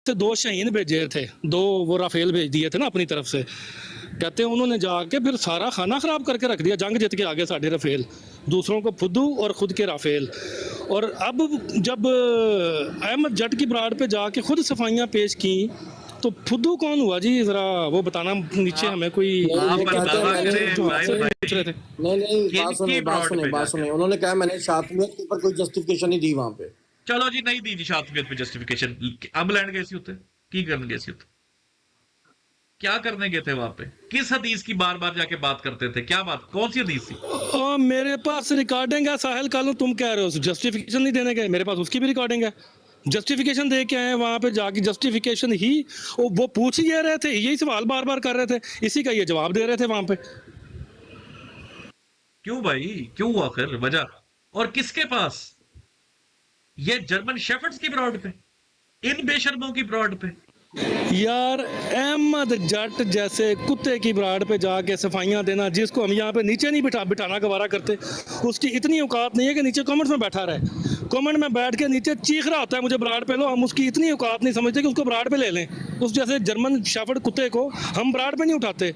से 2 शहीन भेजे थे, 2 वो राफेल भेज दिए थे ना अपनी तरफ से। कहते हैं उन्होंने जाके फिर सारा खाना ख़राब करके रख दिया, जंग जीत के आगे साढ़े राफेल, दूसरों को फुद्दू और ख़ुद के राफेल। और अब जब अहमद जट की ब्राड पे जाके खुद सफाइयाँ पेश की तो फुद्दू कौन हुआ जी, ज़रा वो बताना नीचे हमें कोई। पूछ रहे थे नहीं, बात सुने, उन्होंने कहा मैंने शातमियत के ऊपर कोई जस्टिफिकेशन नहीं दी वहां पे। चलो जी, नहीं दी जी शातमियत पे जस्टिफिकेशन। अब लैंड गए सी होते की करने गए सी होते, क्या करने गए थे वहां पे? किस हदीस की बार बार जाके बात करते थे? क्या बात, कौन सी हदीस थी? मेरे पास रिकॉर्डिंग है साहिल, कल तुम कह रहे हो जस्टिफिकेशन नहीं देने गए, मेरे पास उसकी भी रिकॉर्डिंग है। जस्टिफिकेशन दे के आए वहां पे जाके, जस्टिफिकेशन ही वो पूछ ही रहे थे, यही सवाल बार बार कर रहे थे, इसी का ये जवाब दे रहे थे वहां पे। क्यों भाई, क्यों आखिर वजह? और किसके पास? ये जर्मन शेफर्ड्स की ब्रॉड पे, इन बेशर्मों की ब्रॉड पे। यार अहमद जट जैसे कुत्ते की ब्राड पे जाके सफाइयाँ देना, जिसको हम यहाँ पे नीचे नहीं बिठाना गवारा करते, उसकी इतनी औकात नहीं है कि नीचे कमेंट्स में बैठा रहे, कमेंट में बैठ के नीचे चीख रहा होता है मुझे ब्राड पे लो। हम उसकी इतनी औकात नहीं समझते कि उसको ब्राड पे ले लें। उस जैसे जर्मन शेफर्ड कुत्ते को हम ब्राड पे नहीं उठाते,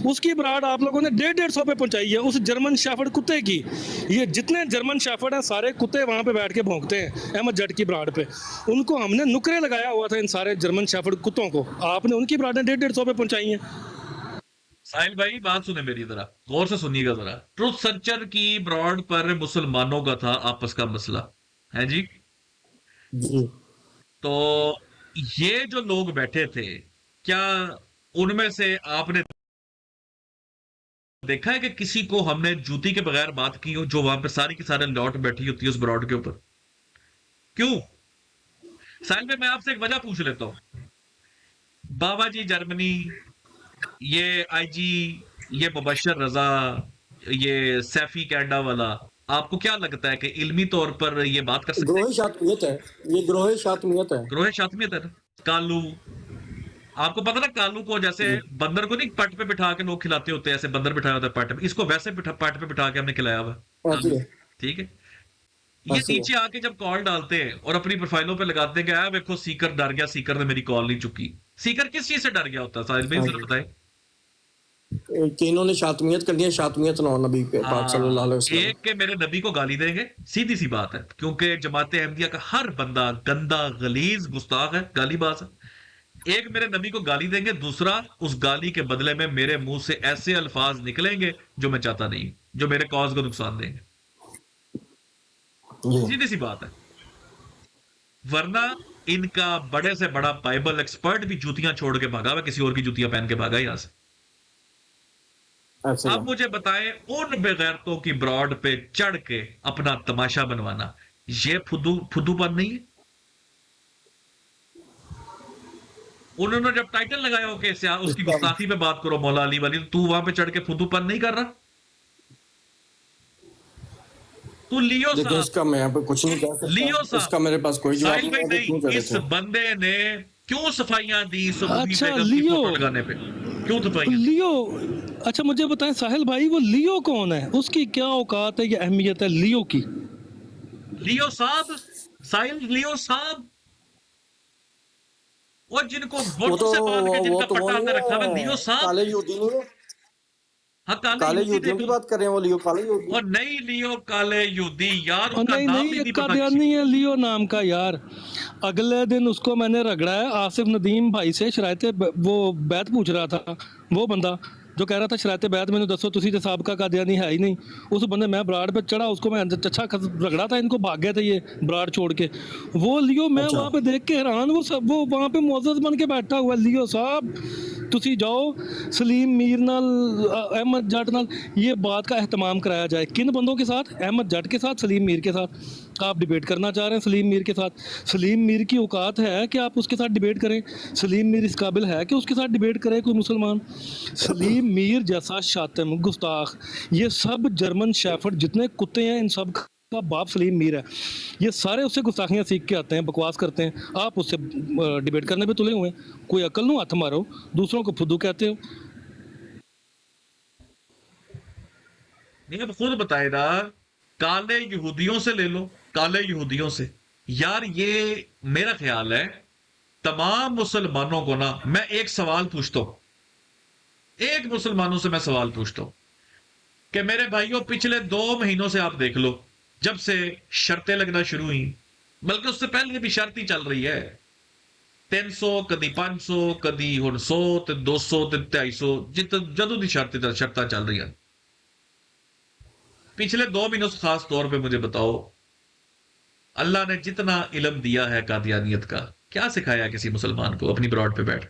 उसकी ब्राड आप लोगों ने 150 पे पहुंचाई है उस जर्मन शेफर्ड कुत्ते की। ये जितने जर्मन शेफर्ड हैं सारे कुत्ते वहाँ पे बैठ के भौंकते हैं अहमद जट की ब्राड पे। उनको हमने नुकरे लगाया हुआ था इन सारे जर्मन शेफर्ड कुत्तों को, आपने उनकी ब्राडें 150 पे पहुंचाई हैं। साहिल भाई बात सुने मेरी, जरा गौर से सुनिएगा जरा। ट्रुथ सर्चर की ब्रॉड पर मुसलमानों का था आपस का मसला है जी। तो ये जो लोग बैठे थे, क्या उनमें से आपने देखा है कि किसी को हमने जूती के बगैर बात की हो, जो वहां पे सारी की सारे लौट बैठी होती है उस ब्रॉड के ऊपर? क्यों? साहिल भाई मैं आपसे एक वजह पूछ लेता हूं। बाबा जी जर्मनी, ये आईजी, ये मुबशर रजा, ये सैफी कैंडा वाला, आपको क्या लगता है कि इल्मी तौर पर ये बात कर सकते हैं? ग्रोह शातमियत है, ये ग्रोह शातमियत है। ग्रोह शातमियत है। कालू, आपको पता ना कालू को जैसे बंदर को नहीं पट पे बिठा के लोग खिलाते होते हैं, ऐसे बंदर बिठाया होता है पट पे, इसको वैसे पट पे बिठा के हमने खिलाया हुआ। ठीक है, ये नीचे आके जब कॉल डालते हैं और अपनी प्रोफाइलों पे लगाते हैं कि देखो सीकर डर गया, सीकर ने मेरी कॉल नहीं चुकी। सीकर किस चीज से डर गया होता है साहिल भाई, जरा बताएं। कि इन्होंने शातमियत कर दिया, शातमियत ना नबी पे पाक सल्लल्लाहु अलैहि वसल्लम। एक के मेरे नबी को गाली देंगे, सीधी सी बात है, क्योंकि जमाते अहमदिया का हर बंदा गंदा गलीज गुस्ताख है, गालीबाज है। एक मेरे नबी को गाली देंगे, दूसरा उस गाली के बदले में मेरे मुंह से ऐसे अल्फाज निकलेंगे जो मैं चाहता नहीं, जो मेरे कॉज को नुकसान देंगे। सीधी सी बात है। वरना इनका बड़े से बड़ा बाइबल एक्सपर्ट भी जूतियां छोड़ के भागा हुआ, किसी और की जूतियां पहन के भागा यहां से। अब मुझे बताएं, उन बेगैरतों की ब्रॉड पे चढ़ के अपना तमाशा बनवाना, ये फुद्दूपन नहीं है? उन्होंने जब टाइटल लगाया हो कि उसकी गुस्ताखी पे बात करो मौला अली वाली, तो तू वहां पे चढ़ के फुद्दूपन नहीं कर रहा? तू लियो साहब, इसका मैं यहाँ पे कुछ नहीं कह सकता, लियो साहब, इसका मेरे पास कोई जवाब नहीं। इस बंदे ने क्यों सफाइयां दी अच्छा लियो लगाने पे? क्यों सफाइयां लियो? अच्छा मुझे बताएं साहिल भाई, वो लियो कौन है, उसकी क्या औकात है, ये अहमियत है लियो की? लियो साहब, साहिल लियो साहब, वो जिनको बोटों से बांध के जिनका पट्टा अंदर रखा है, लियो साहब। काले यूदी नहीं है? हाँ, काले यूदियों की बात कर रहे हैं, वो लियो काले यूदी। और नहीं लियो काले यूदी यार, उसका नाम नहीं पता। नहीं है लियो नाम का यार। अगले दिन उसको मैंने रगड़ा है आसिफ नदीम भाई से, शरायते वो बैत पूछ रहा था, वो बंदा जो कह रहा था शरायते बैत मैंने दसो तुसी तो साहब का कादियानी है ही नहीं। उस बंदे मैं ब्राड पे चढ़ा, उसको मैं अच्छा रगड़ा था, इनको भाग गए थे ये ब्राड छोड़ के। वो लियो मैं वहाँ पे देख के हैरान, वो सब वो वहाँ पे मोअज़्ज़ज़ बन के बैठा हुआ। लियो साहब तुसी जाओ सलीम मीर नाल अहमद जट नाल ये बात का एहतमाम कराया जाए। किन बंदों के साथ? अहमद जट के साथ, सलीम मीर के साथ। आप डिबेट करना चाह रहे हैं सलीम मीर के साथ? सलीम मीर की औकात है कि आप उसके साथ डिबेट करें? सलीम मीर इस काबिल है कि उसके साथ डिबेट करे कोई मुसलमान? सलीम मीर जैसा शातिम गुस्ताख, ये सब जर्मन शेफर्ड जितने कुत्ते हैं इन सब का बाप सलीम मीर है। ये सारे उससे गुस्ताखियाँ सीख के आते हैं, बकवास करते हैं। आप उससे डिबेट करने पे तुले हुए हैं। कोई अकल नहीं, हाथ मारो, दूसरों को फुद्दू कहते हो। नहीं, अब खुद बताए ना, काले यहूदियों से ले लो, काले यहूदियों से। यार ये मेरा ख्याल है तमाम मुसलमानों को ना मैं एक सवाल पूछता हूं, एक मुसलमानों से मैं सवाल पूछता हूं कि मेरे भाइयों पिछले 2 महीनों से आप देख लो, जब से शर्तें लगना शुरू हुई, बल्कि उससे पहले भी शर्त ही चल रही है, 300 कदी 500 कदी हुण 100 ते 200 ते 250 जदों दी शर्तां चल रही हैं। पिछले 2 महीनों से खास तौर पे मुझे बताओ, अल्लाह ने जितना इल्म दिया है कादियानियत का, क्या सिखाया किसी मुसलमान को अपनी ब्रॉड पे बैठ?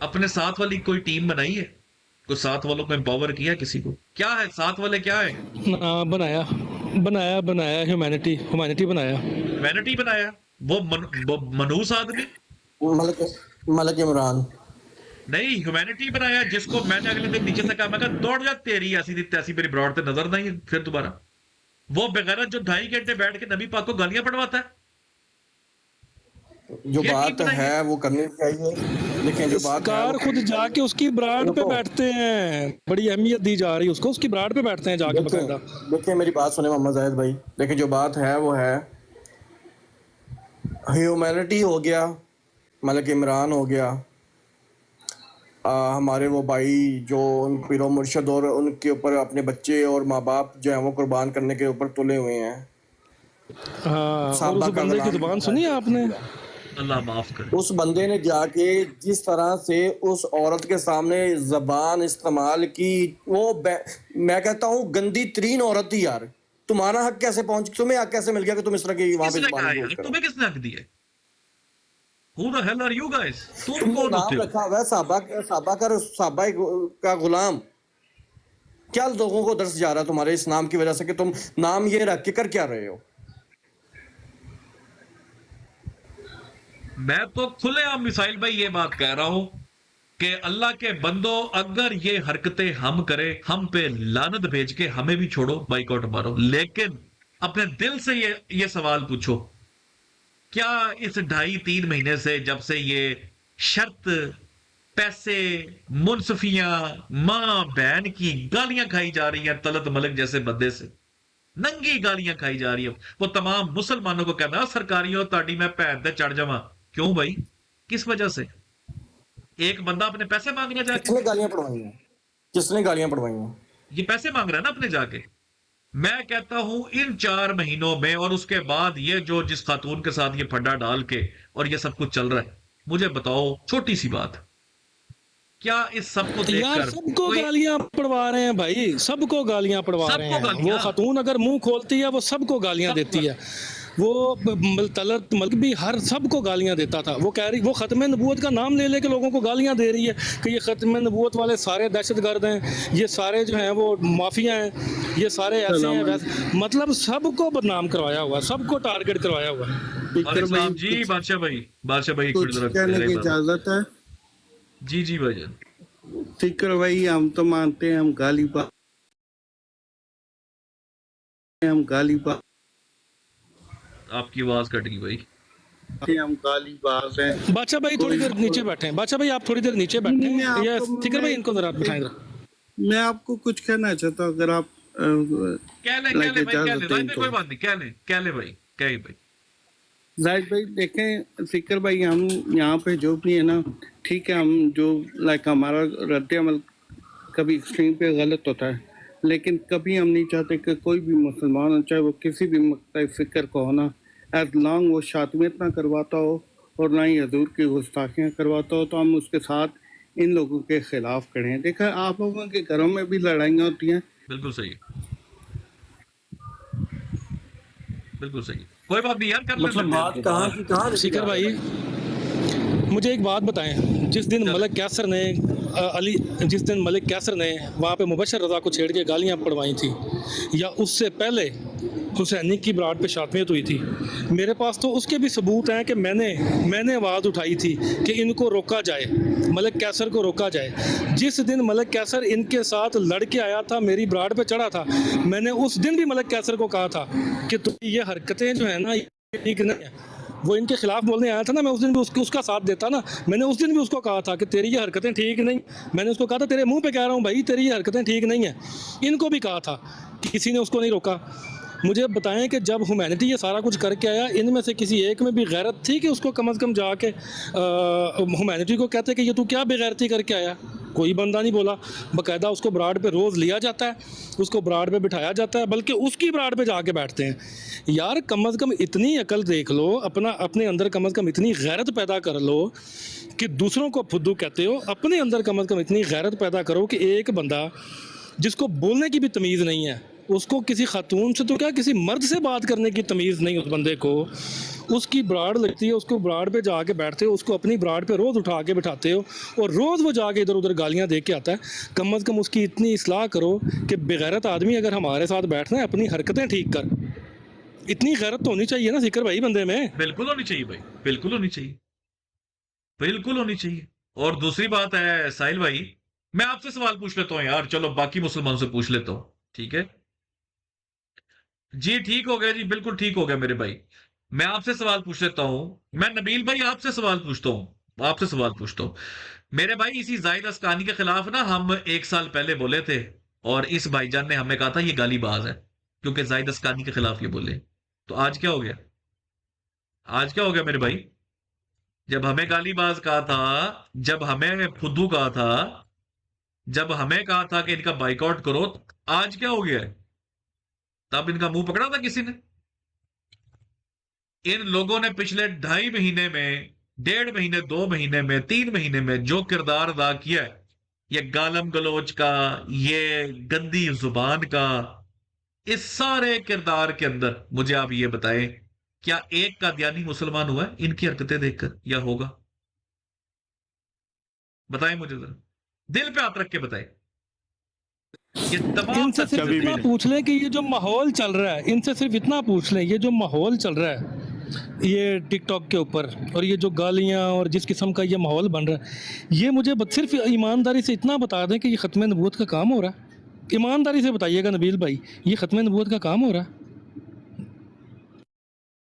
अपने साथ वाली कोई टीम बनाई है? कोई साथ वालों को एम्पावर किया किसी को? क्या है साथ वाले, क्या है? बनाया बनाया बनाया ह्यूमैनिटी बनाया। वैनिटी बनाया? वो मनूस आदमी मलक इमरान नहीं, ह्यूमैनिटी बनाया, जिसको मैंने अगले दिन नीचे से कहा, मैं कहा दौड़ जा, तेरी ऐसी दी तैसी मेरी ब्रॉड पे नजर नहीं है फिर दोबारा। वो बेगैरत जो 2.5 घंटे बैठ के नबी पाक को गालियां पढ़वाता है। जो ये बात ठीक बनाई है वो करनी चाहिए, लेकिन जो बात है कार खुद जाके उसकी ब्राड पे रुको। बैठते हैं, बड़ी अहमियत दी जा रही है उसको, उसकी ब्राड पे बैठते हैं जाके बकायदा। देखिए मेरी बात सुने मोहम्मद जाहिद भाई, देखिए जो बात है वो है ह्यूमैनिटी हो गया, मलक इमरान हो गया, हमारे वो भाई जो उन पीरो मुर्शद और उनके ऊपर अपने बच्चे और माँ बाप जो है वो कुर्बान करने के ऊपर तुले हुए हैं। हाँ, और साहबा उस का बंदे की गुलाम जुबान सुनी है आपने? अल्लाह माफ करे। उस बंदे ने जाके जिस तरह से उस औरत के सामने जबान इस्तेमाल की, वो मैं कहता हूँ गंदी तरीन औरत थी यार। तुम्हारा हक कैसे पहुंच, तुम्हें हक कैसे मिल गया कि तुम इस तरह की वहां पे किसने कहा जुबान यार? यूज करो? तुम्हें किसने हक दिया? Who the hell are you guys? तुम तुमने कौन नाम होते हो? रखा हुआ है साहबा का गुलाम। क्या लोगों को दर्श जा रहा है तुम्हारे इस नाम की वजह से कि तुम नाम ये रख के कर क्या रहे हो? मैं तो खुलेआम मिसाइल भाई ये बात कह रहा हूं कि अल्लाह के बंदो, अगर ये हरकतें हम करें, हम पे लानत भेज के हमें भी छोड़ो, बाइकआउट मारो, लेकिन अपने दिल से ये सवाल पूछो, क्या इस 2.5-3 महीने से जब से ये शर्त, पैसे, मुनसफियां, मां बहन की गालियां खाई जा रही हैं तलत मलक जैसे बंदे से, नंगी गालियां खाई जा रही है, वो तमाम मुसलमानों को कहना सरकारियों ताड़ी मैं भैन ते चढ़ जावा? क्यों भाई, किस वजह से? एक बंदा अपने पैसे मांग रहा जाके, किसने गालियां पढ़वाई हैं? किसने गालियां पढ़वाई हैं? ये पैसे मांग रहा है ना अपने जाके। मैं कहता हूं इन 4 महीनों में और उसके बाद ये जो जिस खातून के साथ ये फड्डा डाल के और ये सब कुछ चल रहा है, मुझे बताओ छोटी सी बात, क्या इस सब को यार देखकर सबको गालियां पड़वा रहे हैं भाई, सबको गालियां पड़वा रहे सबको हैं। गालियां? वो खातून अगर मुंह खोलती है वो सबको गालियां देती है। वो तलत मलक भी हर सबको गालियां देता था। वो कह रही, वो ख़त्म नबूवत का नाम ले लेके लोगों को गालियां दे रही है कि ये ख़त्म नबूवत वाले सारे दहशतगर्द हैं, ये सारे जो हैं वो माफिया हैं, ये सारे ऐसे हैं वैसे, मतलब सबको बदनाम करवाया हुआ, सबको टारगेट करवाया हुआ। वालेकुम सलाम जी बादशाह भाई, बादशाह भाई कुछ कहने की इजाजत है? जी जी भाईजान। फिक्र भाई, हम तो मानते हैं हम गाली आपकी आवाज कट गई भाई। हम गालीबाज हैं। बादशाह भाई थोड़ी देर नीचे बैठे हैं, बादशाह भाई आप थोड़ी देर नीचे बैठे नहीं, हैं, मैं ये आपको- फिक्र भाई इनको जरा बिठाएं जरा। मैं आपको कुछ कहना चाहता हूँ, अगर आप कह ले भाई, कह ले इजाजत दें तो। कोई बात नहीं, कह ले भाई, कह भाई। जाहिद भाई देखें, फिक्र भाई हम यहाँ पे जो भी है ना, ठीक है, हम जो हमारा रद्द-ए-अमल कभी एक्सट्रीम पे गलत होता है, लेकिन कभी हम नहीं चाहते कि कोई भी मुसलमान हो, चाहे वो किसी भी मकतब फिक्र को होना, एज लॉन्ग वो शातमियत ना करवाता हो और ना ही हजूर की गुस्ताखियाँ करवाता हो, तो हम उसके साथ इन लोगों के खिलाफ खड़े हैं। देखा, आप लोगों के घरों में भी लड़ाइयाँ होती हैं। बिल्कुल सही, बिल्कुल सही, कोई बात नहीं यार, कर मतलब लेते बात कहाँ की कहाँ रह सीकर गई? भाई मुझे एक बात बताएं, जिस दिन मलिक कैसर ने जिस दिन मलिक कैसर ने वहाँ पे मुबशर रज़ा को छेड़ के गालियाँ पड़वाई थी, या उससे पहले हुसैनी की ब्राड पे शातमियत हुई थी, मेरे पास तो उसके भी सबूत हैं कि मैंने आवाज़ उठाई थी कि इनको रोका जाए, मलिक कैसर को रोका जाए। जिस दिन मलिक कैसर इनके साथ लड़ के आया था, मेरी ब्राड पे चढ़ा था, मैंने उस दिन भी मलिक कैसर को कहा था कि तुम ये हरकतें जो है ना ये ठीक नहीं है। वो इनके खिलाफ बोलने आया था ना, मैं उस दिन भी उसका साथ देता ना, मैंने उस दिन भी उसको कहा था कि तेरी ये हरकतें ठीक नहीं, मैंने उसको कहा था तेरे मुंह पे कह रहा हूँ भाई तेरी ये हरकतें ठीक नहीं है। इनको भी कहा था, किसी ने उसको नहीं रोका। मुझे बताएं कि जब ह्यूमैनिटी ये सारा कुछ करके आया, इनमें से किसी एक में भी गैरत थी कि उसको कम से कम जाके ह्यूमैनिटी को कहते कि ये तू क्या बेगैरती करके आया? कोई बंदा नहीं बोला। बाकायदा उसको ब्राड पे रोज़ लिया जाता है, उसको ब्राड पे बिठाया जाता है, बल्कि उसकी ब्राड पे जाके बैठते हैं। यार कम से कम इतनी अकल देख लो, अपने अंदर कम से कम इतनी गैरत पैदा कर लो कि दूसरों को फुद्दू कहते हो। अपने अंदर कम से कम इतनी गैरत पैदा करो कि एक बंदा जिसको बोलने की भी तमीज़ नहीं है, उसको किसी खातून से तो क्या किसी मर्द से बात करने की तमीज़ नहीं उस बंदे को, उसकी ब्राड लगती है, उसको ब्राड पे जाके बैठते हो, उसको अपनी ब्राड पे रोज़ उठा के बिठाते हो और रोज़ वो जाके इधर उधर गालियाँ दे के आता है। कम से कम उसकी इतनी इस्लाह करो कि बेगैरत आदमी अगर हमारे साथ बैठना है, अपनी हरकतें ठीक कर। इतनी गैरत तो होनी चाहिए ना सिकर भाई बंदे में। बिल्कुल होनी चाहिए भाई, बिल्कुल होनी चाहिए, बिल्कुल होनी चाहिए। और दूसरी बात है साहिल भाई, मैं आपसे सवाल पूछ लेता हूँ यार, चलो बाकी मुसलमानों से पूछ लेता हूँ, ठीक है? जी ठीक हो गया जी, बिल्कुल ठीक हो गया मेरे भाई। मैं आपसे सवाल पूछ लेता हूँ, मैं नबील भाई आपसे सवाल पूछता हूँ, आपसे सवाल पूछता हूँ। मेरे भाई इसी जाहिद अस्कानी के खिलाफ ना हम 1 साल पहले बोले थे, और इस भाईजान ने हमें कहा था ये गालीबाज है, क्योंकि जाहिद अस्कानी के खिलाफ ये बोले। तो आज क्या हो गया? आज क्या हो गया मेरे भाई? जब हमें गालीबाज कहा था, जब हमें फुद्दू कहा था, जब हमें कहा था कि इनका बाइकआउट करो, आज क्या हो गया है? तब इनका मुंह पकड़ा था किसी ने? इन लोगों ने पिछले 2.5 महीने में, 1.5 महीने, 2 महीने में, 3 महीने में जो किरदार अदा किया है, ये गालम गलोच का, ये गंदी जुबान का, इस सारे किरदार के अंदर मुझे आप ये बताएं, क्या एक कादियानी मुसलमान हुआ है इनकी हरकतें देखकर, या होगा? बताएं मुझे जरा, दिल पे हाथ रख के बताएं। ये तमाम इनसे सिर्फ तथ्य कभी भी इतना नहीं। पूछ लें कि ये जो माहौल चल रहा है, इनसे सिर्फ इतना पूछ लें, ये जो माहौल चल रहा है ये टिकटॉक के ऊपर, और ये जो गालियाँ और जिस किस्म का ये माहौल बन रहा है, ये मुझे सिर्फ ईमानदारी से इतना बता दें कि ये ख़त्म नबूवत का काम हो रहा है। ईमानदारी से बताइएगा नबील भाई, ये ख़त्म नबूवत का काम हो रहा है?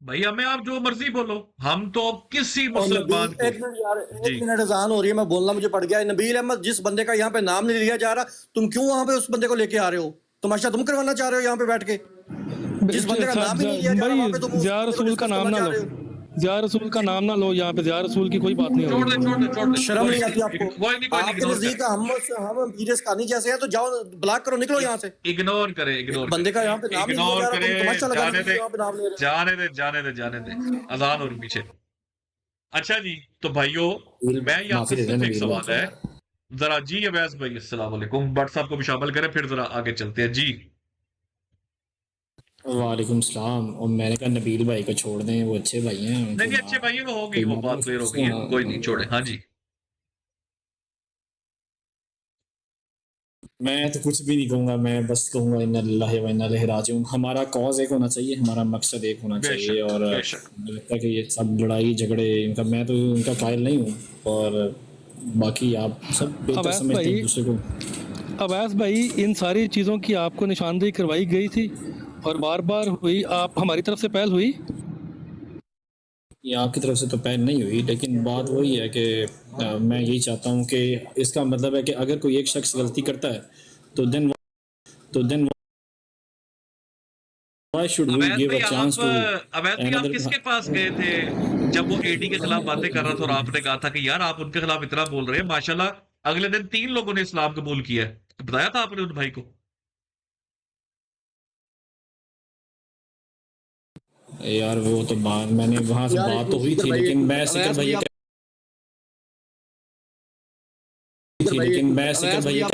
भाई हमें आप जो मर्जी बोलो, हम तो किसी और नबील, मुसलमान को। एक मिनट यार, जी, 1 मिनट अजान हो रही है, मैं बोलना मुझे पड़ गया है। नबील अहमद, जिस बंदे का यहाँ पे नाम नहीं लिया जा रहा, तुम क्यों वहां पे उस बंदे को लेके आ रहे हो? तमाशा तुम करवाना चाह रहे हो यहाँ पे बैठ के? जिस बंदे का नाम ही नहीं लिया जा रहा वहां भाई पे तुम उस ज़िया बंदे को रसूल का डिस्कस नाम करना ना चाह लो, रहे हो? ज़िया रसूल का नाम ना लो, यहाँ पे ज़िया रसूल की कोई बात नहीं हो छोड़ दे, रही। छोड़ दे, छोड़ दे, छोड़ दे, शर्म कोई नहीं आती नहीं, आपको? कोई नहीं, कोई नहीं, आपके इग्नोर नजदीक कर, हम वीरेस कानी जैसे हैं, तो जाओ ब्लॉक करो, निकलो यहाँ से। इग्नोर करे, एक इग्नोर बंदे का यहाँ पे करे, नाम ही नहीं लिया इग्नोर जा रहा, करे। तुम तमाशा लगाने जाने के लिए दे, यहाँ पे नाम ले रहे हो। जाने दे, जाने दे, जाने दे। अजान हो रही पीछे। अच्छा जी, तो भाइयों, मैं ये माफी आपसे दे देना सिर्फ एक नबील भाई सवाल को है, यार। जरा जी अवैस भाई, अस्सलाम वालेकुम, बट साहब को भी शामिल करें, फिर जरा आगे चलते हैं जी। वालेकुम सलाम। और मैंने कहा नबील भाई को छोड़ दें, वो अच्छे भाई हैं, नहीं उनको नहीं, अच्छे भाई, वो हो गई, कोई वो बात क्लियर हो गई है, कोई नहीं, छोड़े। हाँ जी। मैं तो कुछ भी नहीं कहूँगा, मैं बस कहूँगा इन्ना लिल्लाहि व इन्ना इलैहि राजिऊन। हमारा कॉज एक होना चाहिए, हमारा मकसद एक होना चाहिए। बेशक, और बेशक। मुझे लगता है कि ये सब लड़ाई झगड़े इनका, मैं तो उनका कायल नहीं हूँ। और बाकी आप सब बेहतर अवैस समझते हैं भाई, एक दूसरे को। अवैस भाई, इन सारी चीज़ों की आपको निशानदेही करवाई गई थी और बार बार हुई, आप हमारी तरफ से पहल हुई। ये आपकी तरफ से तो पहल नहीं हुई, लेकिन बात वही है कि मैं यही चाहता हूँ कि इसका मतलब है कि अगर कोई एक शख्स गलती करता है तो देन why should we अवैध give भाई a chance आप, to अवैध भाई आप another? किसके पास गए थे जब वो एडी के खिलाफ बातें कर रहा था, और आपने कहा था कि यार आप उनके खिलाफ इतना बोल रहे हैं, माशाल्लाह अगले दिन 3 लोगों ने इस्लाम कबूल किया है, तो बताया था आपने उन भाई को? यार वो तो बात मैंने वहां से यार बात तो हुई सीकर थी, भाई, लेकिन मैं सिकर अवैस भाई भैया आप, सीकर भाई एक लेकिन मिनट, मैं सिकर अवैस भाई भैया आप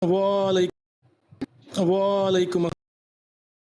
वालेकुम वालेकुम